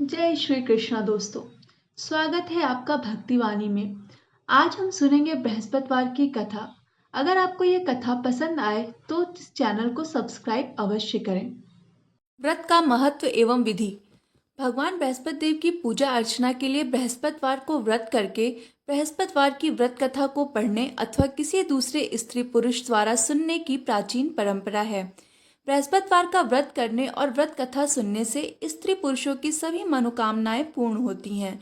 जय श्री कृष्णा दोस्तों। स्वागत है आपका भक्तिवाणी में। आज हम सुनेंगे बृहस्पतिवार की कथा। अगर आपको ये कथा पसंद आए तो इस चैनल को सब्सक्राइब अवश्य करें। व्रत का महत्व एवं विधि। भगवान बृहस्पति देव की पूजा अर्चना के लिए बृहस्पतिवार को व्रत करके बृहस्पतिवार की व्रत कथा को पढ़ने अथवा किसी दूसरे स्त्री पुरुष द्वारा सुनने की प्राचीन परंपरा है। बृहस्पतिवार का व्रत करने और व्रत कथा सुनने से स्त्री पुरुषों की सभी मनोकामनाएं पूर्ण होती हैं।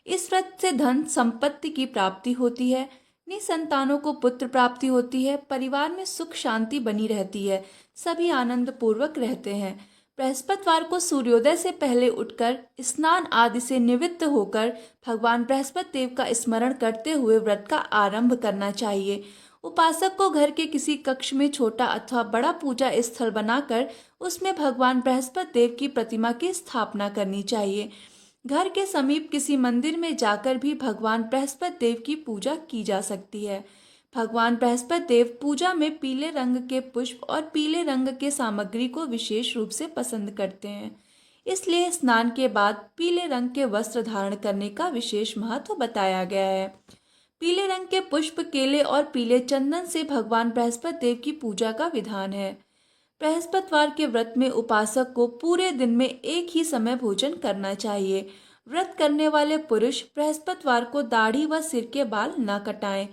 इस व्रत से धन संपत्ति की प्राप्ति होती है, निसंतानों को पुत्र प्राप्ति होती है, परिवार में सुख शांति बनी रहती है, सभी आनंद पूर्वक रहते हैं। बृहस्पतिवार को सूर्योदय से पहले उठकर स्नान आदि से निवृत्त होकर भगवान बृहस्पति देव का स्मरण करते हुए व्रत का आरंभ करना चाहिए। उपासक को घर के किसी कक्ष में छोटा अथवा बड़ा पूजा स्थल बनाकर उसमें भगवान बृहस्पति देव की प्रतिमा की स्थापना करनी चाहिए। घर के समीप किसी मंदिर में जाकर भी भगवान बृहस्पति देव की पूजा की जा सकती है। भगवान बृहस्पति देव पूजा में पीले रंग के पुष्प और पीले रंग के सामग्री को विशेष रूप से पसंद करते हैं, इसलिए स्नान के बाद पीले रंग के वस्त्र धारण करने का विशेष महत्व बताया गया है। पीले रंग के पुष्प, केले और पीले चंदन से भगवान बृहस्पति देव की पूजा का विधान है। बृहस्पतिवार के व्रत में उपासक को पूरे दिन में एक ही समय भोजन करना चाहिए। व्रत करने वाले पुरुष बृहस्पतिवार को दाढ़ी व सिर के बाल न कटाएं।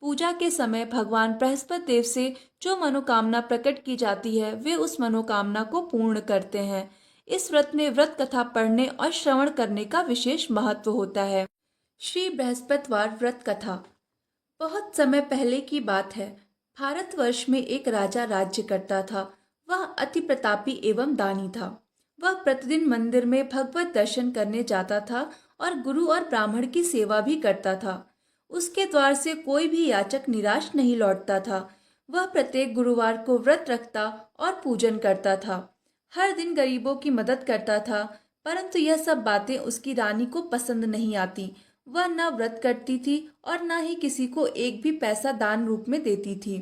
पूजा के समय भगवान बृहस्पति देव से जो मनोकामना प्रकट की जाती है वे उस मनोकामना को पूर्ण करते हैं। इस व्रत में व्रत कथा पढ़ने और श्रवण करने का विशेष महत्व होता है। श्री बृहस्पतिवार व्रत कथा। बहुत समय पहले की बात है। भारतवर्ष में एक राजा राज्य करता था। वह अति प्रतापी एवं दानी था। वह प्रतिदिन मंदिर में भगवत दर्शन करने जाता था और गुरु और ब्राह्मण की सेवा भी करता था। उसके द्वार से कोई भी याचक निराश नहीं लौटता था। वह प्रत्येक गुरुवार को व्रत रखता और पूजन करता था। हर दिन गरीबों की मदद करता था, परंतु यह सब बातें उसकी रानी को पसंद नहीं आती। वह न व्रत करती थी और न ही किसी को एक भी पैसा दान रूप में देती थी।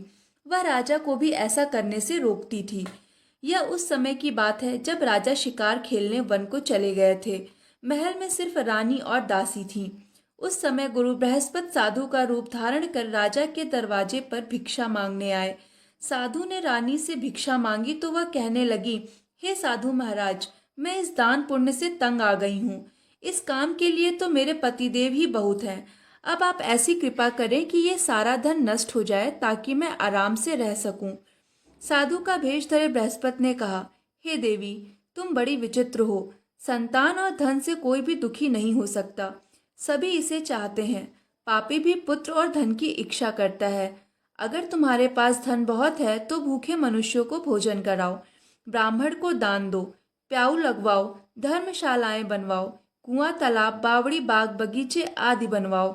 वह राजा को भी ऐसा करने से रोकती थी। यह उस समय की बात है जब राजा शिकार खेलने वन को चले गए थे। महल में सिर्फ रानी और दासी थी। उस समय गुरु बृहस्पति साधु का रूप धारण कर राजा के दरवाजे पर भिक्षा मांगने आए। साधु ने रानी से भिक्षा मांगी तो वह कहने लगी, हे साधु महाराज, मैं इस दान पुण्य से तंग आ गई हूँ। इस काम के लिए तो मेरे पतिदेव ही बहुत हैं। अब आप ऐसी कृपा करें कि ये सारा धन नष्ट हो जाए ताकि मैं आराम से रह सकूं। साधु का भेष धरे बृहस्पति ने कहा, हे देवी, तुम बड़ी विचित्र हो। संतान और धन से कोई भी दुखी नहीं हो सकता। सभी इसे चाहते हैं। पापी भी पुत्र और धन की इच्छा करता है। अगर तुम्हारे पास धन बहुत है तो भूखे मनुष्यों को भोजन कराओ, ब्राह्मण को दान दो, प्याऊ लगवाओ, धर्मशालाएं बनवाओ, कुआं, तालाब, बावड़ी, बाग, बगीचे आदि बनवाओ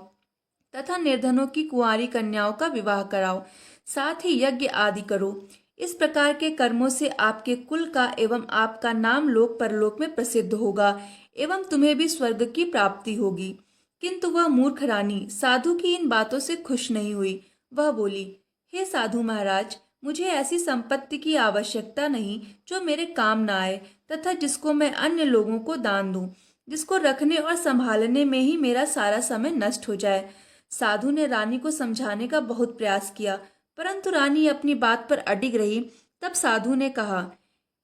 तथा निर्धनों की कुंवारी कन्याओं का विवाह कराओ, साथ ही यज्ञ आदि करो। इस प्रकार के कर्मों से आपके कुल का एवं आपका नाम लोक परलोक में प्रसिद्ध होगा एवं तुम्हें भी स्वर्ग की प्राप्ति होगी। किंतु वह मूर्ख रानी साधु की इन बातों से खुश नहीं हुई। वह बोली, हे साधु महाराज, मुझे ऐसी संपत्ति की आवश्यकता नहीं जो मेरे काम न आए तथा जिसको मैं अन्य लोगों को दान दूं, जिसको रखने और संभालने में ही मेरा सारा समय नष्ट हो जाए। साधु ने रानी को समझाने का बहुत प्रयास किया, परंतु रानी अपनी बात पर अडिग रही। तब साधु ने कहा,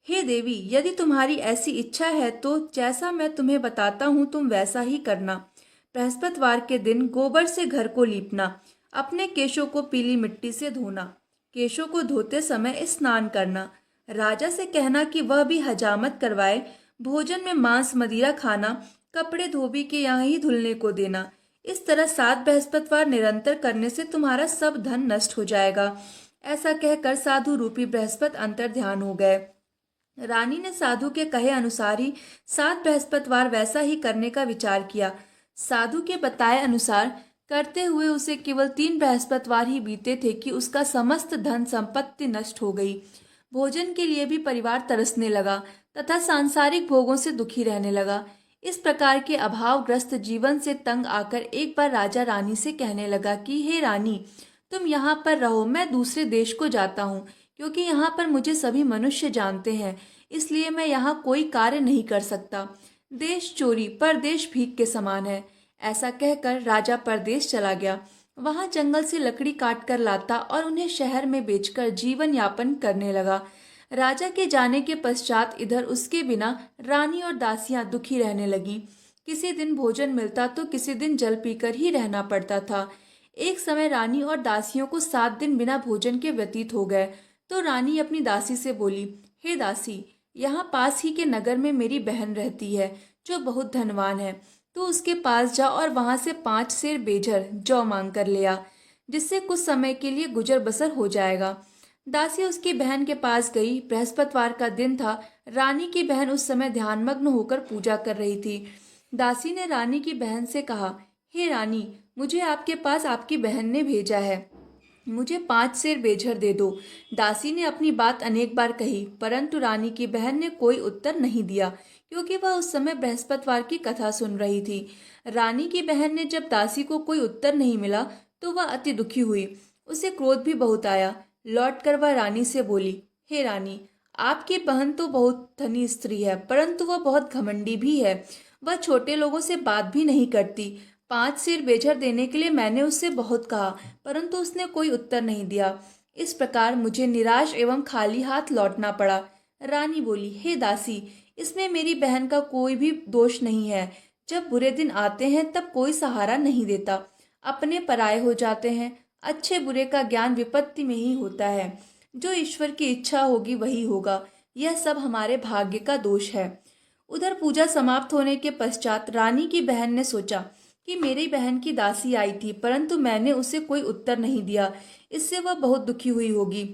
हे देवी, यदि तुम्हारी ऐसी इच्छा है तो जैसा मैं तुम्हें बताता हूँ तुम वैसा ही करना। बृहस्पतिवार के दिन गोबर से घर को लीपना, अपने केशों को पीली मिट्टी से धोना, केशों को धोते समय स्नान करना, राजा से कहना कि वह भी हजामत करवाए, भोजन में मांस मदिरा खाना, कपड़े धोबी के यहाँ ही धुलने को देना। इस तरह 7 बृहस्पतिवार निरंतर करने से तुम्हारा सब धन नष्ट हो जाएगा। ऐसा कहकर साधु रूपी बृहस्पति अंतर ध्यान हो गए। रानी ने साधु के कहे अनुसार ही 7 बृहस्पतिवार वैसा ही करने का विचार किया। साधु के बताए अनुसार करते हुए उसे केवल 3 बृहस्पतिवार ही बीते थे कि उसका समस्त धन संपत्ति नष्ट हो गई। भोजन के लिए भी परिवार तरसने लगा तथा सांसारिक भोगों से दुखी रहने लगा। इस प्रकार के अभावग्रस्त जीवन से तंग आकर एक बार राजा रानी से कहने लगा कि हे रानी, तुम यहाँ पर रहो, मैं दूसरे देश को जाता हूँ, क्योंकि यहाँ पर मुझे सभी मनुष्य जानते हैं, इसलिए मैं यहाँ कोई कार्य नहीं कर सकता। देश चोरी परदेश भीख के समान है। ऐसा कहकर राजा परदेश चला गया। वहां जंगल से लकड़ी काट कर लाता और उन्हें शहर में बेचकर जीवन यापन करने लगा। राजा के जाने के पश्चात इधर उसके बिना रानी और दासियां दुखी रहने लगी। किसी दिन भोजन मिलता तो किसी दिन जल पीकर ही रहना पड़ता था। एक समय रानी और दासियों को 7 दिन बिना भोजन के व्यतीत हो गए। तो रानी अपनी दासी से बोली, हे दासी, यहाँ पास ही के नगर में मेरी बहन रहती है जो बहुत धनवान है। तू उसके पास जा और वहां से 5 सेर बेझर जौ मांग कर ले आ, जिससे कुछ समय के लिए गुजर बसर हो जाएगा। दासी उसकी बहन के पास गई। बृहस्पतिवार का दिन था। रानी की बहन उस समय ध्यानमग्न होकर पूजा कर रही थी। दासी ने रानी की बहन से कहा, हे रानी, मुझे आपके पास आपकी बहन ने भेजा है, मुझे 5 सेर बेझर दे दो। दासी ने अपनी बात अनेक बार कही, परंतु रानी की बहन ने कोई उत्तर नहीं दिया, क्योंकि वह उस समय बृहस्पतिवार की कथा सुन रही थी। रानी की बहन ने जब दासी को कोई उत्तर नहीं मिला तो वह अति दुखी हुई। उसे क्रोध भी बहुत आया। लौटकर वह रानी से बोली, हे रानी, आपकी बहन तो बहुत धनी स्त्री है, परंतु वह बहुत घमंडी भी है। वह छोटे लोगों से बात भी नहीं करती। 5 सेर बेझर देने के लिए मैंने उससे बहुत कहा, परंतु उसने कोई उत्तर नहीं दिया। इस प्रकार मुझे निराश एवं खाली हाथ लौटना पड़ा। रानी बोली, हे दासी, इसमें मेरी बहन का कोई भी दोष नहीं है। जब बुरे दिन आते हैं तब कोई सहारा नहीं देता, अपने पराये हो जाते हैं। अच्छे बुरे का ज्ञान विपत्ति में ही होता है। जो ईश्वर की इच्छा होगी वही होगा। यह सब हमारे भाग्य का दोष है। उधर पूजा समाप्त होने के पश्चात रानी की बहन ने सोचा कि मेरी बहन की दासी आई थी, परंतु मैंने उसे कोई उत्तर नहीं दिया, इससे वह बहुत दुखी हुई होगी।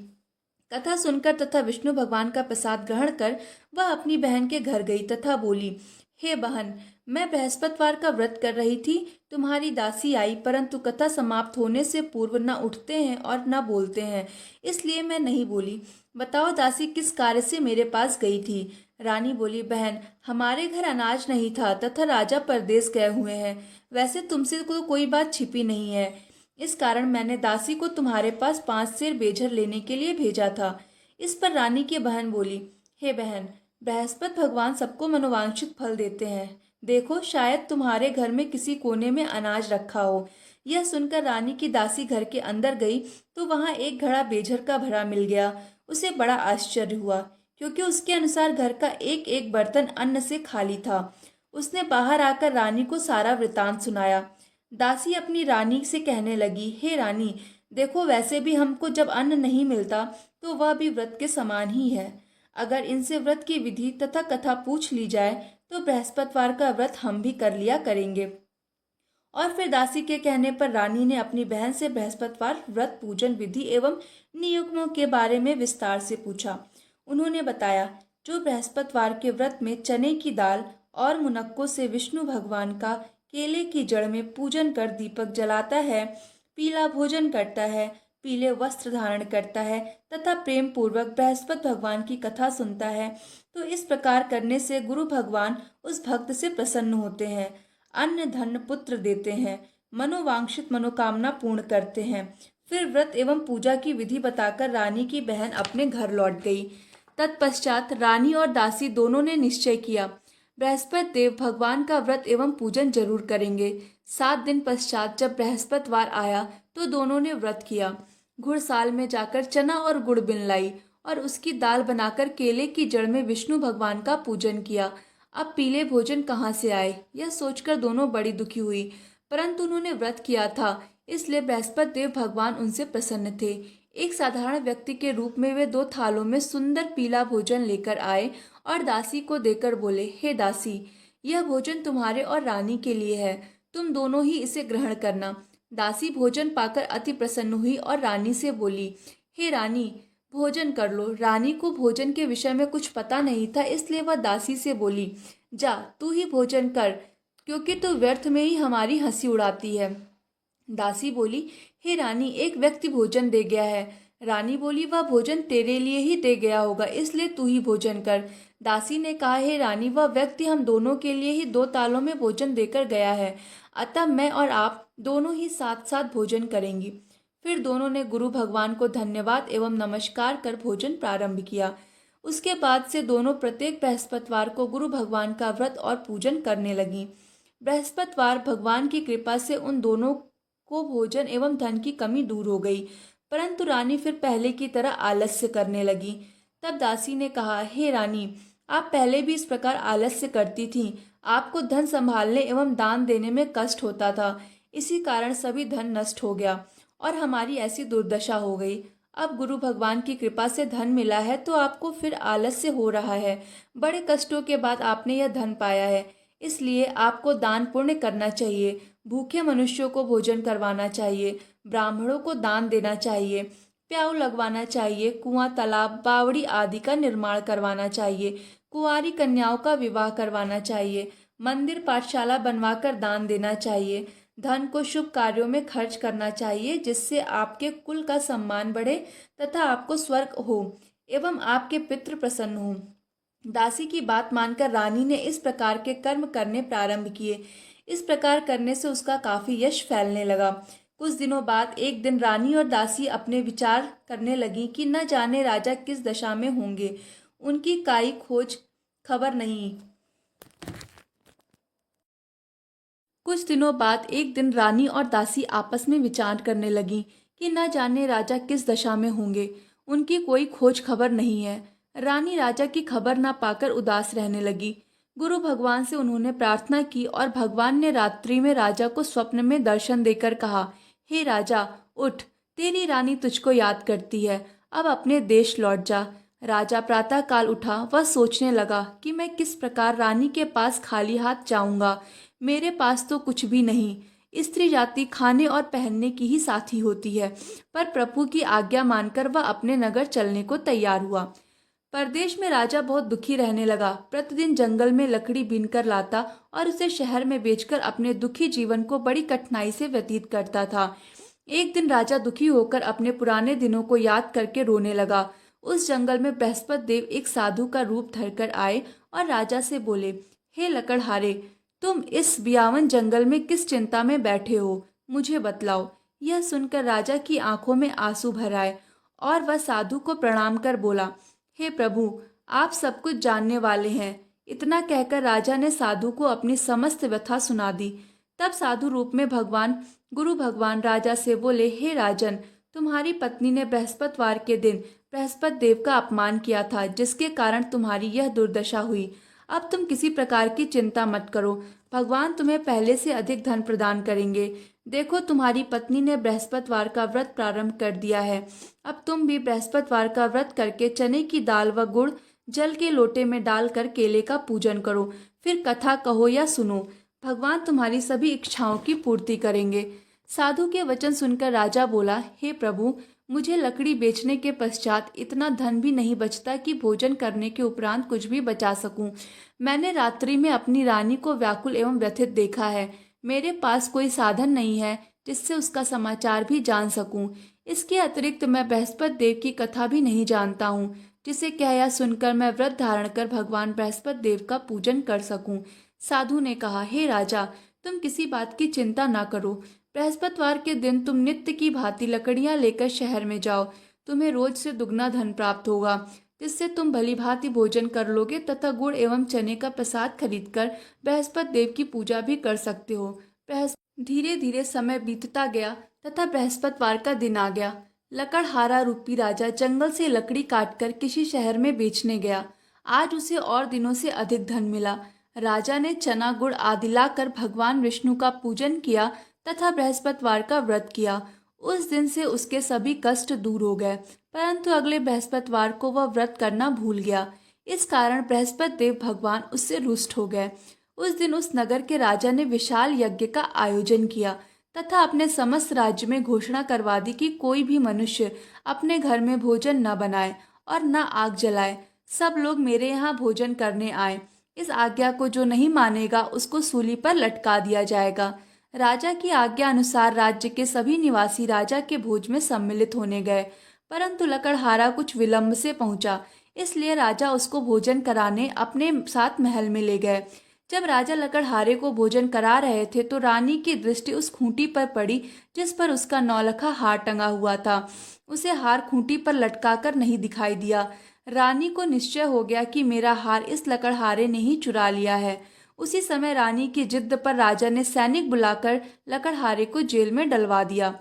कथा सुनकर तथा विष्णु भगवान का प्रसाद ग्रहण कर वह अपनी बहन के घर गई तथा बोली, हे बहन, मैं बृहस्पतिवार का व्रत कर रही थी, तुम्हारी दासी आई, परंतु कथा समाप्त होने से पूर्व न उठते हैं और न बोलते हैं, इसलिए मैं नहीं बोली। बताओ दासी किस कार्य से मेरे पास गई थी। रानी बोली, बहन, हमारे घर अनाज नहीं था तथा राजा परदेश गए हुए हैं। वैसे तुमसे तो कोई बात छिपी नहीं है, इस कारण मैंने दासी को तुम्हारे पास 5 सेर बेझर लेने के लिए भेजा था। इस पर रानी की बहन बोली, हे बहन, बृहस्पति भगवान सबको मनोवांछित फल देते हैं। देखो, शायद तुम्हारे घर में किसी कोने में अनाज रखा हो। यह सुनकर रानी की दासी घर के अंदर गई तो वहां एक घड़ा बेझर का भरा मिल गया। उसे बड़ा आश्चर्य हुआ, क्योंकि उसके अनुसार घर का एक एक बर्तन अन्न से खाली था। उसने बाहर आकर रानी को सारा वृतांत सुनाया। दासी अपनी रानी से कहने लगी, हे रानी, देखो, वैसे भी हमको जब अन्न नहीं मिलता तो वह भी व्रत के समान ही है। अगर इनसे व्रत की विधि तथा कथा पूछ ली जाए तो बृहस्पतिवार का व्रत हम भी कर लिया करेंगे। और फिर दासी के कहने पर रानी ने अपनी बहन से बृहस्पतिवार व्रत पूजन विधि एवं नियमों के बारे में विस्तार से पूछा। उन्होंने बताया, जो बृहस्पतिवार के व्रत में चने की दाल और मुनक्कों से विष्णु भगवान का केले की जड़ में पूजन कर दीपक जलाता है, पीला भोजन करता है, पीले वस्त्र धारण करता है तथा प्रेम पूर्वक बृहस्पति भगवान की कथा सुनता है, तो इस प्रकार करने से गुरु भगवान उस भक्त से प्रसन्न होते हैं, अन्न धन पुत्र देते हैं, मनोवांछित मनोकामना पूर्ण करते हैं। फिर व्रत एवं पूजा की विधि बताकर रानी की बहन अपने घर लौट गई। तत्पश्चात रानी और दासी दोनों ने निश्चय किया, बृहस्पति देव भगवान का व्रत एवं पूजन जरूर करेंगे। 7 दिन पश्चात जब बृहस्पतिवार आया तो दोनों ने व्रत किया। घुड़साल में जाकर चना और गुड़ बिन लाई और उसकी दाल बनाकर केले की जड़ में विष्णु भगवान का पूजन किया। अब पीले भोजन कहाँ से आए, यह सोचकर दोनों बड़ी दुखी हुई, परंतु उन्होंने व्रत किया था, इसलिए बृहस्पति देव भगवान उनसे प्रसन्न थे। एक साधारण व्यक्ति के रूप में वे 2 थालों में सुंदर पीला भोजन लेकर आए और दासी को देकर बोले, हे दासी, यह भोजन तुम्हारे और रानी के लिए है, तुम दोनों ही इसे ग्रहण करना। दासी भोजन पाकर अति प्रसन्न हुई और रानी से बोली, हे रानी, भोजन कर लो। रानी को भोजन के विषय में कुछ पता नहीं था, इसलिए वह दासी से बोली, जा तू ही भोजन कर, क्योंकि तू व्यर्थ में ही हमारी हंसी उड़ाती है। दासी बोली, हे रानी, एक व्यक्ति भोजन दे गया है। रानी बोली, वह भोजन तेरे लिए ही दे गया होगा, इसलिए तू ही भोजन कर। दासी ने कहा, हे रानी, वह व्यक्ति हम दोनों के लिए ही 2 तालों में भोजन देकर गया है, अतः मैं और आप दोनों ही साथ साथ भोजन करेंगी। फिर दोनों ने गुरु भगवान को धन्यवाद एवं नमस्कार कर भोजन प्रारंभ किया। उसके बाद से दोनों प्रत्येक बृहस्पतिवार को गुरु भगवान का व्रत और पूजन करने लगीं। बृहस्पतिवार भगवान की कृपा से उन दोनों को भोजन एवं धन की कमी दूर हो गई, परंतु रानी फिर पहले की तरह आलस्य करने लगी। तब दासी ने कहा, हे रानी, आप पहले भी इस प्रकार आलस्य करती थीं। आपको धन संभालने एवं दान देने में कष्ट होता था, इसी कारण सभी धन नष्ट हो गया और हमारी ऐसी दुर्दशा हो गई। अब गुरु भगवान की कृपा से धन मिला है तो आपको फिर आलस्य हो रहा है। बड़े कष्टों के बाद आपने यह धन पाया है, इसलिए आपको दान पुण्य करना चाहिए। भूखे मनुष्यों को भोजन करवाना चाहिए, ब्राह्मणों को दान देना चाहिए, प्याऊ लगवाना चाहिए, कुआं, तालाब, बावड़ी आदि का निर्माण करवाना चाहिए, कुंवारी कन्याओं का विवाह करवाना चाहिए, मंदिर पाठशाला बनवाकर दान देना चाहिए। धन को शुभ कार्यों में खर्च करना चाहिए, जिससे आपके कुल का सम्मान बढ़े तथा आपको स्वर्ग हो एवं आपके पितृ प्रसन्न हो। दासी की बात मानकर रानी ने इस प्रकार के कर्म करने प्रारंभ किए। इस प्रकार करने से उसका काफी यश फैलने लगा। कुछ दिनों बाद एक दिन रानी और दासी अपने विचार करने लगी कि न जाने राजा किस दशा में होंगे, उनकी काई खोज खबर नहीं। कुछ दिनों बाद एक दिन रानी और दासी आपस में विचार करने लगी कि न जाने राजा किस दशा में होंगे, उनकी कोई खोज खबर नहीं है। रानी राजा की खबर न पाकर उदास रहने लगी। गुरु भगवान से उन्होंने प्रार्थना की और भगवान ने रात्रि में राजा को स्वप्न में दर्शन देकर कहा, हे राजा, उठ, तेरी रानी तुझको याद करती है, अब अपने देश लौट जा। राजा प्रातः काल उठा। वह सोचने लगा कि मैं किस प्रकार रानी के पास खाली हाथ जाऊंगा। मेरे पास तो कुछ भी नहीं। स्त्री जाति खाने और पहनने की ही साथी होती है। पर प्रभु की आज्ञा मानकर वह अपने नगर चलने को तैयार हुआ। परदेश में राजा बहुत दुखी रहने लगा। प्रतिदिन जंगल में लकड़ी बीनकर लाता और उसे शहर में बेचकर अपने दुखी जीवन को बड़ी कठिनाई से व्यतीत करता था। एक दिन राजा दुखी होकर अपने पुराने दिनों को याद करके रोने लगा। उस जंगल में बृहस्पति देव एक साधु का रूप धरकर आए और राजा से बोले, हे लकड़हारे, तुम इस बियावन जंगल में किस चिंता में बैठे हो, मुझे बतलाओ। यह सुनकर राजा की आंखों में आंसू भर आए और वह साधु को प्रणाम कर बोला, हे प्रभु, आप सब कुछ जानने वाले हैं। इतना कहकर राजा ने साधु को अपनी समस्त व्यथा सुना दी। तब साधु रूप में गुरु भगवान राजा से बोले, हे राजन, तुम्हारी पत्नी ने बृहस्पतिवार के दिन बृहस्पति देव का अपमान किया था, जिसके कारण तुम्हारी यह दुर्दशा हुई। अब तुम किसी प्रकार की चिंता मत करो, भगवान तुम्हें पहले से अधिक धन प्रदान करेंगे। देखो, तुम्हारी पत्नी ने बृहस्पतिवार का व्रत प्रारंभ कर दिया है। अब तुम भी बृहस्पतिवार का व्रत करके चने की दाल व गुड़ जल के लोटे में डालकर केले का पूजन करो। फिर कथा कहो या सुनो, भगवान तुम्हारी सभी इच्छाओं की पूर्ति करेंगे। साधु के वचन सुनकर राजा बोला, हे प्रभु, मुझे लकड़ी बेचने के पश्चात इतना धन भी नहीं बचता कि भोजन करने के उपरांत कुछ भी बचा सकूं। मैंने रात्रि में अपनी रानी को व्याकुल एवं व्यथित देखा है। मेरे पास कोई साधन नहीं है जिससे उसका समाचार भी जान सकूं। इसके अतिरिक्त मैं बृहस्पति देव की कथा भी नहीं जानता हूँ, जिसे कह या सुनकर मैं व्रत धारण कर भगवान बृहस्पति देव का पूजन कर सकूं। साधु ने कहा, हे राजा, तुम किसी बात की चिंता ना करो। बृहस्पतिवार के दिन तुम नित्य की भांति लकड़ियां लेकर शहर में जाओ। तुम्हें रोज से दुगना धन प्राप्त होगा, जिससे तुम भली भांति भोजन कर लोगे तथा गुड़ एवं चने का प्रसाद खरीदकर बृहस्पति देव की पूजा भी कर सकते हो। धीरे धीरे समय बीतता गया तथा बृहस्पतिवार का दिन आ गया। लकड़हारा रूपी राजा जंगल से लकड़ी काटकर किसी शहर में बेचने गया। आज उसे और दिनों से अधिक धन मिला। राजा ने चना गुड़ आदि लाकर भगवान विष्णु का पूजन किया तथा बृहस्पतिवार का व्रत किया। उस दिन से उसके सभी कष्ट दूर हो गए, परंतु अगले बृहस्पतिवार को वह व्रत करना भूल गया। इस कारण बृहस्पति देव भगवान उससे रुष्ट हो गए। उस दिन उस नगर के राजा ने विशाल यज्ञ का आयोजन किया तथा अपने समस्त राज्य में घोषणा करवा दी कि कोई भी मनुष्य अपने घर में भोजन न बनाए और न आग जलाए। सब लोग मेरे यहाँ भोजन करने आए। इस आज्ञा को जो नहीं मानेगा उसको सूली पर लटका दिया जाएगा। राजा की आज्ञा अनुसार राज्य के सभी निवासी राजा के भोज में सम्मिलित होने गए, परंतु लकड़हारा कुछ विलंब से पहुंचा, इसलिए राजा उसको भोजन कराने अपने साथ महल में ले गए। जब राजा लकड़हारे को भोजन करा रहे थे तो रानी की दृष्टि उस खूंटी पर पड़ी जिस पर उसका नौलखा हार टंगा हुआ था। उसे हार खूंटी पर लटकाकर नहीं दिखाई दिया। रानी को निश्चय हो गया कि मेरा हार इस लकड़हारे ने ही चुरा लिया है। उसी समय रानी की जिद पर राजा ने सैनिक बुलाकर लकड़हारे को जेल में डलवा दिया।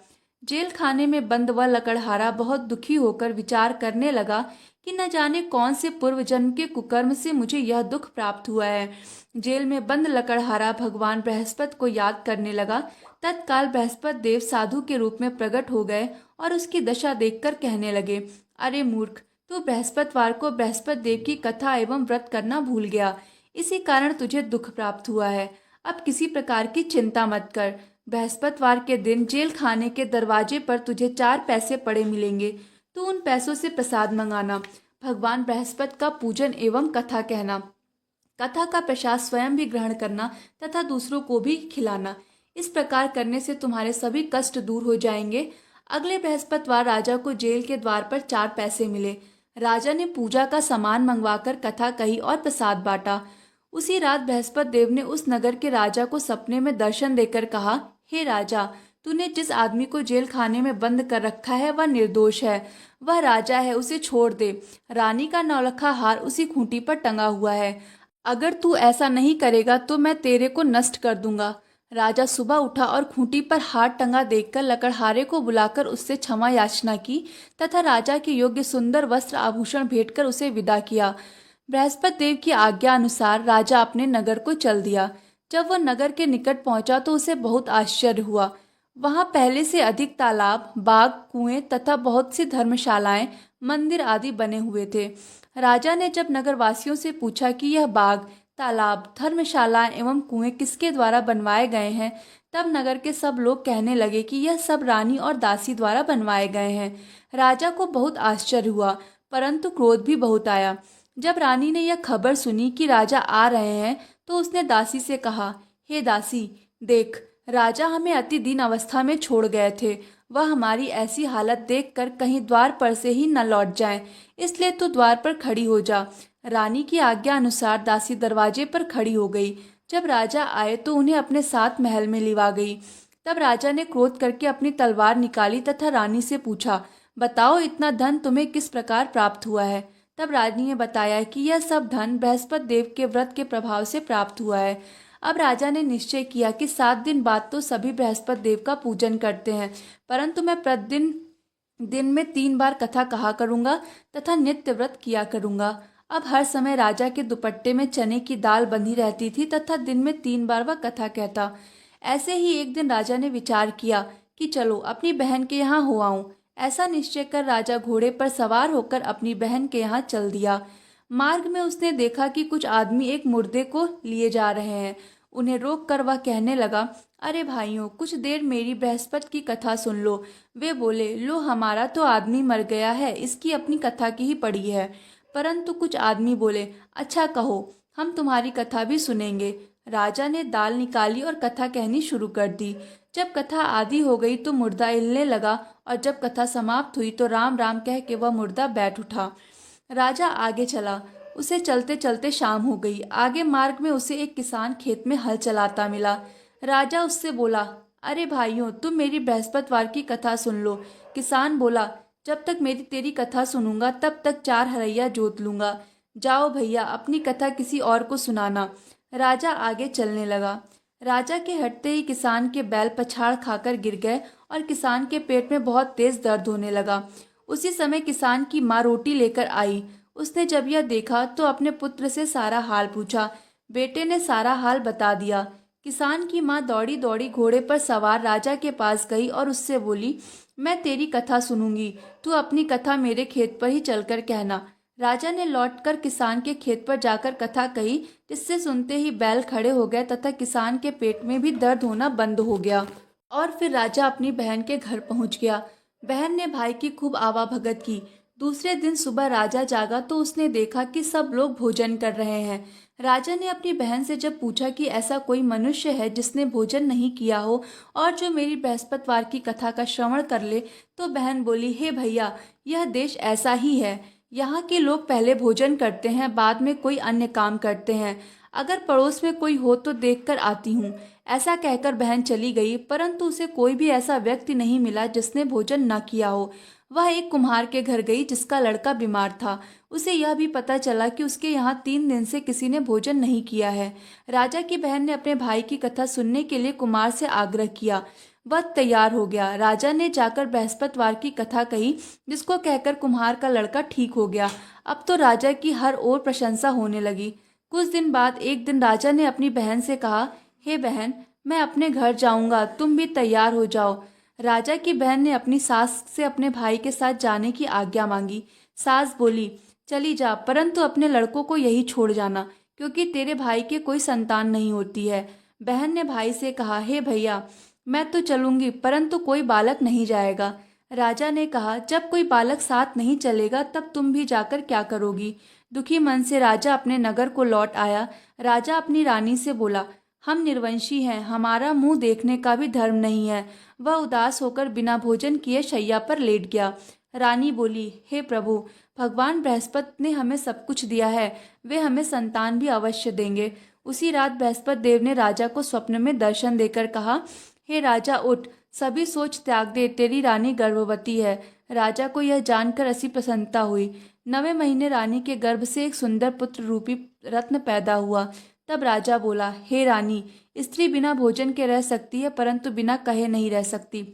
जेल खाने में बंद वह लकड़हारा बहुत दुखी होकर विचार करने लगा कि न जाने कौन से पूर्व जन्म के कुकर्म से मुझे यह दुख प्राप्त हुआ है। जेल में बंद लकड़हारा भगवान बृहस्पति को याद करने लगा। तत्काल बृहस्पति देव साधु के रूप में प्रकट हो गए और उसकी दशा देखकर कहने लगे, अरे मूर्ख, तू बृहस्पतिवार को बृहस्पति देव की कथा एवं व्रत करना भूल गया। इसी कारण तुझे दुख प्राप्त हुआ है। अब किसी प्रकार की चिंता मत कर। बृहस्पतिवार के दिन जेल खाने के दरवाजे पर तुझे 4 पैसे पड़े मिलेंगे। तू उन पैसों से प्रसाद मंगाना, भगवान बृहस्पति का पूजन एवं कथा कहना। कथा का प्रसाद स्वयं भी ग्रहण करना तथा दूसरों को भी खिलाना। इस प्रकार करने से तुम्हारे सभी कष्ट दूर हो जाएंगे। अगले बृहस्पतिवार राजा को जेल के द्वार पर 4 पैसे मिले। राजा ने पूजा का सामान मंगवाकर कथा कही और प्रसाद बांटा। उसी रात बृहस्पति देव ने उस नगर के राजा को सपने में दर्शन देकर कहा, हे राजा, तूने जिस आदमी को जेल खाने में बंद कर रखा है वह निर्दोष है। वह राजा है, उसे छोड़ दे। रानी का नौलखा हार उसी खूंटी पर टंगा हुआ है। अगर तू ऐसा नहीं करेगा तो मैं तेरे को नष्ट कर दूंगा। राजा सुबह उठा और खूंटी पर हार टंगा देखकर लकड़हारे को बुलाकर उससे क्षमा याचना की तथा राजा के योग्य सुंदर वस्त्र आभूषण भेंट कर उसे विदा किया। बृहस्पति देव की आज्ञा अनुसार राजा अपने नगर को चल दिया। जब वह नगर के निकट पहुंचा तो उसे बहुत आश्चर्य हुआ। वहां पहले से अधिक तालाब, बाग, कुएं तथा बहुत सी धर्मशालाएं, मंदिर आदि बने हुए थे। राजा ने जब नगरवासियों से पूछा कि यह बाग, तालाब, धर्मशालाएं एवं कुएं किसके द्वारा बनवाए गए हैं, तब नगर के सब लोग कहने लगे कि यह सब रानी और दासी द्वारा बनवाए गए हैं। राजा को बहुत आश्चर्य हुआ, परंतु क्रोध भी बहुत आया। जब रानी ने यह खबर सुनी कि राजा आ रहे हैं तो उसने दासी से कहा, हे दासी, देख, राजा हमें अति दीन अवस्था में छोड़ गए थे। वह हमारी ऐसी हालत देखकर कहीं द्वार पर से ही न लौट जाएं, इसलिए तू द्वार पर खड़ी हो जा। रानी की आज्ञा अनुसार दासी दरवाजे पर खड़ी हो गई। जब राजा आए तो उन्हें अपने साथ महल में लिवा गई। तब राजा ने क्रोध करके अपनी तलवार निकाली तथा रानी से पूछा, बताओ, इतना धन तुम्हें किस प्रकार प्राप्त हुआ है। तब रानी ने बताया कि यह सब धन बृहस्पति देव के व्रत के प्रभाव से प्राप्त हुआ है। अब राजा ने निश्चय किया कि 7 दिन बाद तो सभी बृहस्पति देव का पूजन करते हैं, परंतु मैं प्रतिदिन दिन में 3 बार कथा कहा करूंगा तथा नित्य व्रत किया करूंगा। अब हर समय राजा के दुपट्टे में चने की दाल बंधी रहती थी तथा दिन में 3 बार वह कथा कहता। ऐसे ही एक दिन राजा ने विचार किया कि चलो अपनी बहन के यहाँ हो आऊं। ऐसा निश्चय कर राजा घोड़े पर सवार होकर अपनी बहन के यहाँ चल दिया। मार्ग में उसने देखा कि कुछ आदमी एक मुर्दे को लिए जा रहे हैं। उन्हें रोक कर वह कहने लगा, अरे भाइयों, कुछ देर मेरी बृहस्पति की कथा सुन लो। वे बोले, लो, हमारा तो आदमी मर गया है, इसकी अपनी कथा की ही पड़ी है। परंतु कुछ आदमी बोले, अच्छा कहो, हम तुम्हारी कथा भी सुनेंगे। राजा ने दाल निकाली और कथा कहनी शुरू कर दी। जब कथा आधी हो गई तो मुर्दा हिलने लगा और जब कथा समाप्त हुई तो राम राम कह के वह मुर्दा बैठ उठा। राजा आगे चला। उसे चलते चलते शाम हो गई। आगे मार्ग में उसे एक किसान खेत में हल चलाता मिला। राजा उससे बोला, अरे भाइयों, तुम मेरी बृहस्पतिवार की कथा सुन लो। किसान बोला, जब तक मेरी तेरी कथा सुनूंगा तब तक 4 हरैया जोत लूंगा। जाओ भैया, अपनी कथा किसी और को सुनाना। राजा आगे चलने लगा। राजा के हटते ही किसान के बैल पछाड़ खाकर गिर गए और किसान के पेट में बहुत तेज दर्द होने लगा। उसी समय किसान की माँ रोटी लेकर आई। उसने जब यह देखा तो अपने पुत्र से सारा हाल पूछा। बेटे ने सारा हाल बता दिया। किसान की माँ दौड़ी दौड़ी घोड़े पर सवार राजा के पास गई और उससे बोली, मैं तेरी कथा सुनूंगी, तू अपनी कथा मेरे खेत पर ही चलकर कहना। राजा ने लौटकर किसान के खेत पर जाकर कथा कही, जिससे सुनते ही बैल खड़े हो गए तथा किसान के पेट में भी दर्द होना बंद हो गया। और फिर राजा अपनी बहन के घर पहुंच गया। बहन ने भाई की खूब आवाभगत की। दूसरे दिन सुबह राजा जागा तो उसने देखा कि सब लोग भोजन कर रहे हैं। राजा ने अपनी बहन से जब पूछा कि ऐसा कोई मनुष्य है जिसने भोजन नहीं किया हो और जो मेरी बृहस्पतिवार की कथा का श्रवण कर ले, तो बहन बोली, हे भैया, यह देश ऐसा ही है। यहाँ के लोग पहले भोजन करते हैं, बाद में कोई अन्य काम करते हैं। अगर पड़ोस में कोई हो तो देखकर आती हूँ। ऐसा कहकर बहन चली गई, परंतु उसे कोई भी ऐसा व्यक्ति नहीं मिला जिसने भोजन न किया हो। वह एक कुम्हार के घर गई जिसका लड़का बीमार था। उसे यह भी पता चला कि उसके यहाँ 3 दिन से किसी ने भोजन नहीं किया है। राजा की बहन ने अपने भाई की कथा सुनने के लिए कुम्हार से आग्रह किया। वह तैयार हो गया। राजा ने जाकर बृहस्पतिवार की कथा कही, जिसको कहकर कुम्हार का लड़का ठीक हो गया। अब तो राजा की हर ओर प्रशंसा होने लगी। कुछ दिन बाद एक दिन राजा ने अपनी बहन से कहा, हे बहन, मैं अपने घर जाऊंगा, तुम भी तैयार हो जाओ। राजा की बहन ने अपनी सास से अपने भाई के साथ जाने की आज्ञा मांगी। सास बोली, चली जा, परंतु अपने लड़कों को यही छोड़ जाना, क्योंकि तेरे भाई के कोई संतान नहीं होती है। बहन ने भाई से कहा, हे भैया, मैं तो चलूंगी, परंतु कोई बालक नहीं जाएगा। राजा ने कहा, जब कोई बालक साथ नहीं चलेगा तब तुम भी जाकर क्या करोगी। दुखी मन से राजा अपने नगर को लौट आया। राजा अपनी रानी से बोला, हम निर्वंशी हैं, हमारा मुंह देखने का भी धर्म नहीं है। वह उदास होकर बिना भोजन किए शैया पर लेट गया। रानी बोली, हे प्रभु, भगवान बृहस्पति ने हमें सब कुछ दिया है, वे हमें संतान भी अवश्य देंगे। उसी रात बृहस्पति देव ने राजा को स्वप्न में दर्शन देकर कहा, हे राजा, उठ, सभी सोच त्याग दे, तेरी रानी गर्भवती है। राजा को यह जानकर असी प्रसन्नता हुई। 9वें महीने रानी के गर्भ से एक सुंदर पुत्र रूपी रत्न पैदा हुआ। तब राजा बोला, हे रानी, स्त्री बिना भोजन के रह सकती है, परंतु बिना कहे नहीं रह सकती।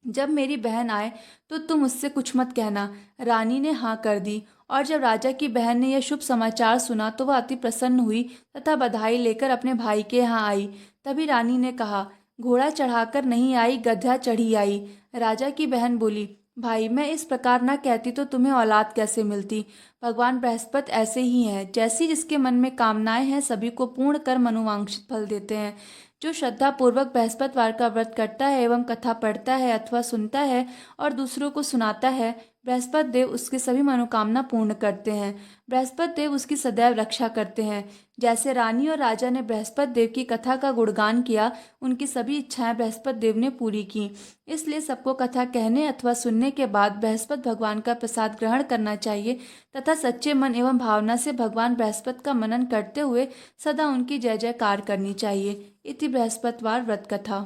जब मेरी बहन आए तो तुम उससे कुछ मत कहना। रानी ने हाँ कर दी, और जब राजा की बहन ने यह शुभ समाचार सुना तो वह अति प्रसन्न हुई तथा बधाई लेकर अपने भाई के यहाँ आई। तभी रानी ने कहा, घोड़ा चढ़ाकर नहीं आई, गधा चढ़ी आई। राजा की बहन बोली, भाई, मैं इस प्रकार न कहती तो तुम्हें औलाद कैसे मिलती। भगवान बृहस्पति ऐसे ही हैं, जैसी जिसके मन में कामनाएं हैं सभी को पूर्ण कर मनोवांछित फल देते हैं। जो श्रद्धा पूर्वक बृहस्पतिवार का व्रत करता है एवं कथा पढ़ता है अथवा सुनता है और दूसरों को सुनाता है, बृहस्पति देव उसकी सभी मनोकामना पूर्ण करते हैं। बृहस्पति देव उसकी सदैव रक्षा करते हैं। जैसे रानी और राजा ने बृहस्पति देव की कथा का गुणगान किया, उनकी सभी इच्छाएं बृहस्पति देव ने पूरी की। इसलिए सबको कथा कहने अथवा सुनने के बाद बृहस्पति भगवान का प्रसाद ग्रहण करना चाहिए तथा सच्चे मन एवं भावना से भगवान बृहस्पति का मनन करते हुए सदा उनकी जय जयकार करनी चाहिए। इति बृहस्पतिवार व्रत कथा।